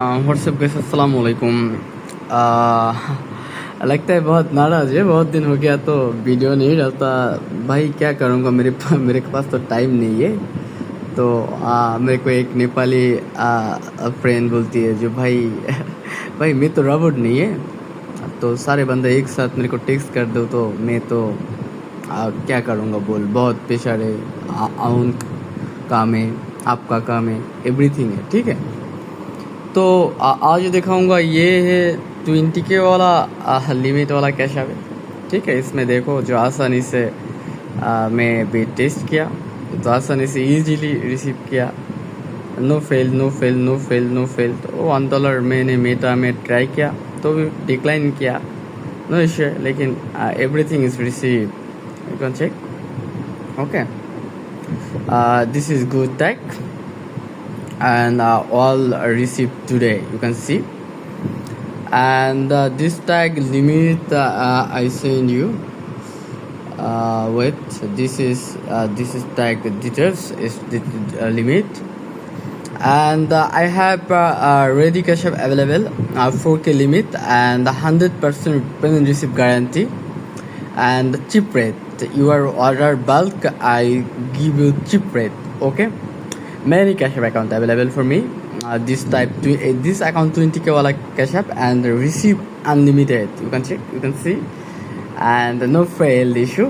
WhatsApp guys अस्सलाम वालेकुम। लगता है बहुत नाराज़ है, बहुत दिन हो गया तो वीडियो नहीं डालता। भाई क्या करूँगा, मेरे के पास तो टाइम नहीं है। तो मेरे को एक नेपाली फ्रेंड बोलती है जो भाई भाई मैं तो रोबोट नहीं है, तो सारे बंदे एक साथ मेरे को टेक्स्ट कर दो तो मैं तो क्या करूँगा बोल। बहुत प्रेशर है, आउन काम है, आपका काम है, एवरीथिंग है, ठीक है। तो आज जो दिखाऊंगा ये है 20K वाला लिमिट वाला कैश ऐप है, ठीक है। इसमें देखो जो आसानी से मैं भी टेस्ट किया तो आसानी से इजीली रिसीव किया। No fail no fail no fail no fail. तो $1 मैंने मेटा में ट्राई किया तो भी डिक्लाइन किया, नो इश्यू। लेकिन everything is receive, you can check. Okay, this is good tag and all received today, you can see. And this tag limit I send you, wait, this is tag details is the limit. And I have ready cash app available, 4K limit and 100% payment receipt guarantee and cheap rate. Your order bulk, I give you cheap rate, okay. Many cash app account available for me. This this account 20K wala cash app and receive unlimited. You can check, you can see, and no failed issue.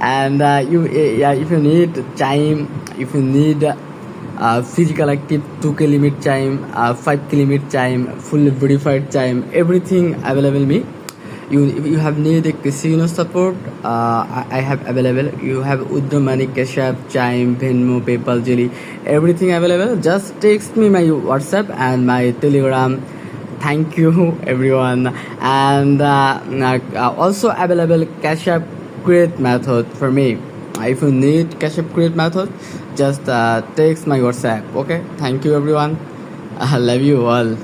And if you need time, if you need physical active 2K limit time, 5K limit time, fully verified time, everything available me. If you have need a casino support, I have available. You have Udra Money, Cash App, Chime, Venmo, PayPal, Jelly, everything available. Just text me my WhatsApp and my Telegram. Thank you everyone. And also available Cash App create method for me. If you need Cash App create method, just text my WhatsApp. Okay, thank you everyone. I love you all.